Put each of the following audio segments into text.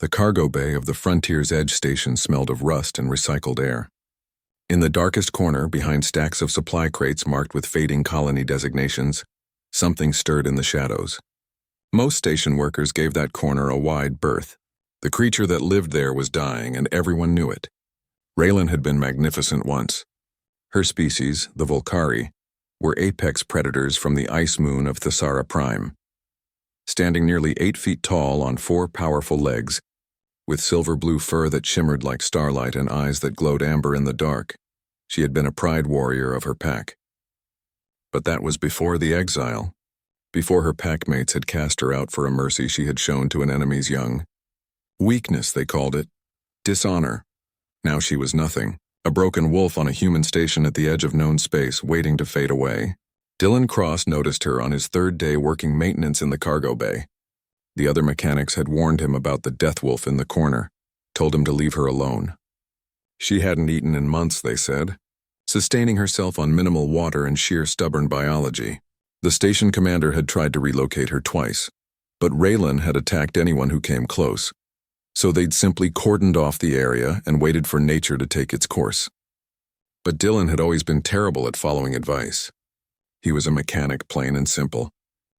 The cargo bay of the Frontier's Edge station smelled of rust and recycled air. In the darkest corner, behind stacks of supply crates marked with fading colony designations, something stirred in the shadows. Most station workers gave that corner a wide berth. The creature that lived there was dying, and everyone knew it. Raylan had been magnificent once. Her species, the Volcari, were apex predators from the ice moon of Thesara Prime. Standing nearly 8 feet tall on 4 powerful legs, with silver-blue fur that shimmered like starlight and eyes that glowed amber in the dark, she had been a pride warrior of her pack. But that was before the exile, before her packmates had cast her out for a mercy she had shown to an enemy's young. Weakness, they called it. Dishonor. Now she was nothing, a broken wolf on a human station at the edge of known space, waiting to fade away. Dylan Cross noticed her on his 3rd day working maintenance in the cargo bay. The other mechanics had warned him about the death wolf in the corner, told him to leave her alone. She hadn't eaten in months, they said, sustaining herself on minimal water and sheer stubborn biology. The station commander had tried to relocate her twice, but Raylan had attacked anyone who came close, so they'd simply cordoned off the area and waited for nature to take its course. But Dylan had always been terrible at following advice. He was a mechanic, plain and simple.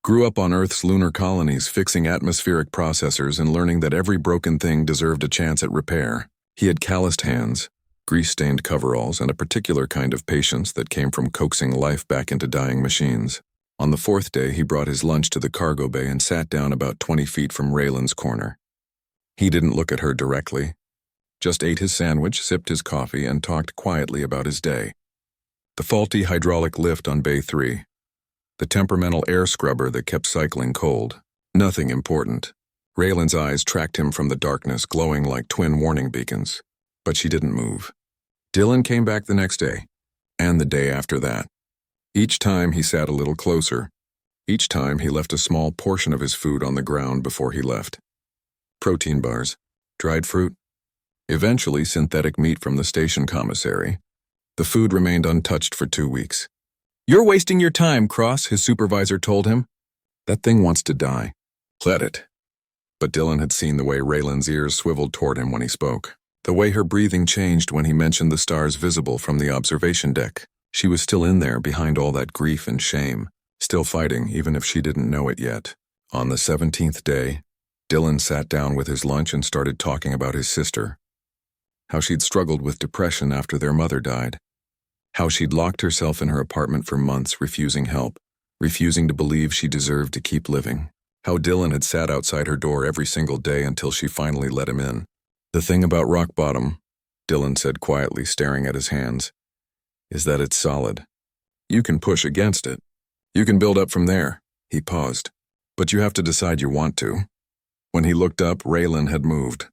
Grew up on Earth's lunar colonies, fixing atmospheric processors and learning that every broken thing deserved a chance at repair. He had calloused hands, grease-stained coveralls, and a particular kind of patience that came from coaxing life back into dying machines. On the 4th day, he brought his lunch to the cargo bay and sat down about 20 feet from Raylan's corner. He didn't look at her directly, just ate his sandwich, sipped his coffee, and talked quietly about his day. The faulty hydraulic lift on Bay 3. The temperamental air scrubber that kept cycling cold. Nothing important. Raylan's eyes tracked him from the darkness, glowing like twin warning beacons. But she didn't move. Dylan came back the next day, and the day after that. Each time he sat a little closer. Each time he left a small portion of his food on the ground before he left. Protein bars, dried fruit, eventually synthetic meat from the station commissary. The food remained untouched for 2 weeks. "You're wasting your time, Cross," his supervisor told him. "That thing wants to die. Let it." But Dylan had seen the way Raylan's ears swiveled toward him when he spoke, the way her breathing changed when he mentioned the stars visible from the observation deck. She was still in there behind all that grief and shame, still fighting even if she didn't know it yet. On the 17th day, Dylan sat down with his lunch and started talking about his sister. How she'd struggled with depression after their mother died. How she'd locked herself in her apartment for months, refusing help, refusing to believe she deserved to keep living. How Dylan had sat outside her door every single day until she finally let him in. "The thing about rock bottom," Dylan said quietly, staring at his hands, "is that it's solid. You can push against it. You can build up from there." He paused. "But you have to decide you want to." When he looked up, Raylan had moved.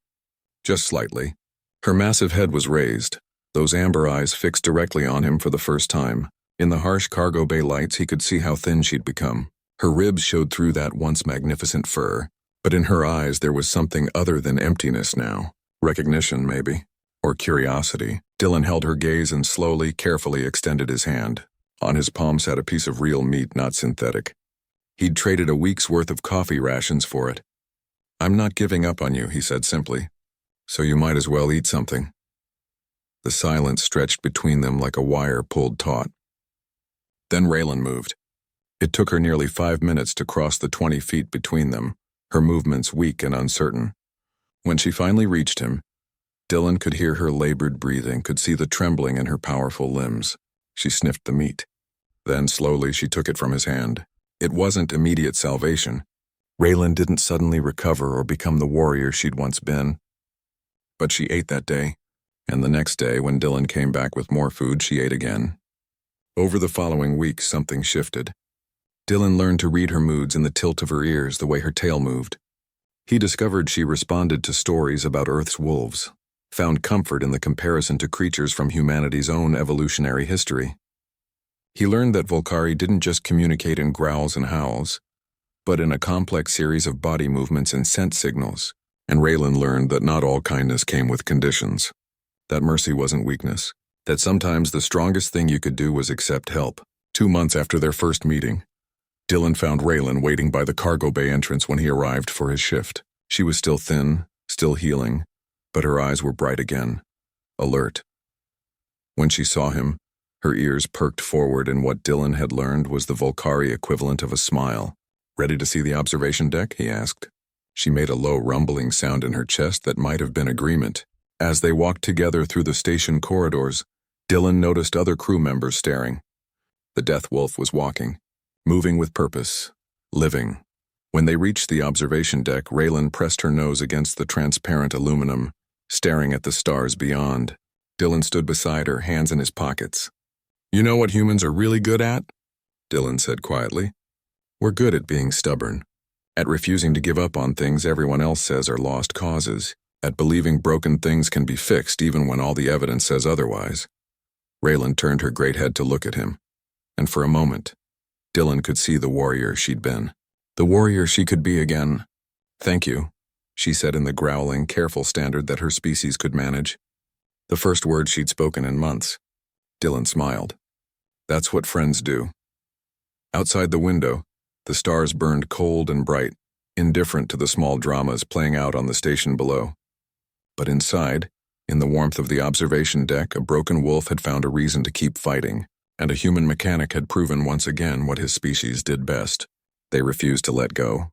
Just slightly. Her massive head was raised, those amber eyes fixed directly on him for the first time. In the harsh cargo bay lights, he could see how thin she'd become. Her ribs showed through that once magnificent fur, but in her eyes there was something other than emptiness now. Recognition, maybe. Or curiosity. Dylan held her gaze and slowly, carefully extended his hand. On his palm sat a piece of real meat, not synthetic. He'd traded a week's worth of coffee rations for it. "I'm not giving up on you," he said simply. "So you might as well eat something." The silence stretched between them like a wire pulled taut. Then Raylan moved. It took her nearly 5 minutes to cross the 20 feet between them, her movements weak and uncertain. When she finally reached him, Dylan could hear her labored breathing, could see the trembling in her powerful limbs. She sniffed the meat. Then slowly she took it from his hand. It wasn't immediate salvation. Raylan didn't suddenly recover or become the warrior she'd once been. But she ate that day, and the next day, when Dylan came back with more food, she ate again. Over the following week, something shifted. Dylan learned to read her moods in the tilt of her ears, the way her tail moved. He discovered she responded to stories about Earth's wolves, found comfort in the comparison to creatures from humanity's own evolutionary history. He learned that Volcari didn't just communicate in growls and howls, but in a complex series of body movements and scent signals. And Raylan learned that not all kindness came with conditions, that mercy wasn't weakness, that sometimes the strongest thing you could do was accept help. 2 months after their first meeting, Dylan found Raylan waiting by the cargo bay entrance when he arrived for his shift. She was still thin, still healing, but her eyes were bright again, alert. When she saw him, her ears perked forward in what Dylan had learned was the Volcari equivalent of a smile. "Ready to see the observation deck?" he asked. She made a low rumbling sound in her chest that might have been agreement. As they walked together through the station corridors, Dylan noticed other crew members staring. The Death Wolf was walking, moving with purpose, living. When they reached the observation deck, Raylan pressed her nose against the transparent aluminum, staring at the stars beyond. Dylan stood beside her, hands in his pockets. "You know what humans are really good at?" Dylan said quietly. "We're good at being stubborn, at refusing to give up on things everyone else says are lost causes, at believing broken things can be fixed even when all the evidence says otherwise." Raylan turned her great head to look at him, and for a moment, Dylan could see the warrior she'd been. The warrior she could be again. "Thank you," she said in the growling, careful standard that her species could manage. The first word she'd spoken in months. Dylan smiled. That's what friends do. Outside the window, the stars burned cold and bright, indifferent to the small dramas playing out on the station below. But inside, in the warmth of the observation deck, a broken wolf had found a reason to keep fighting, and a human mechanic had proven once again what his species did best. They refused to let go.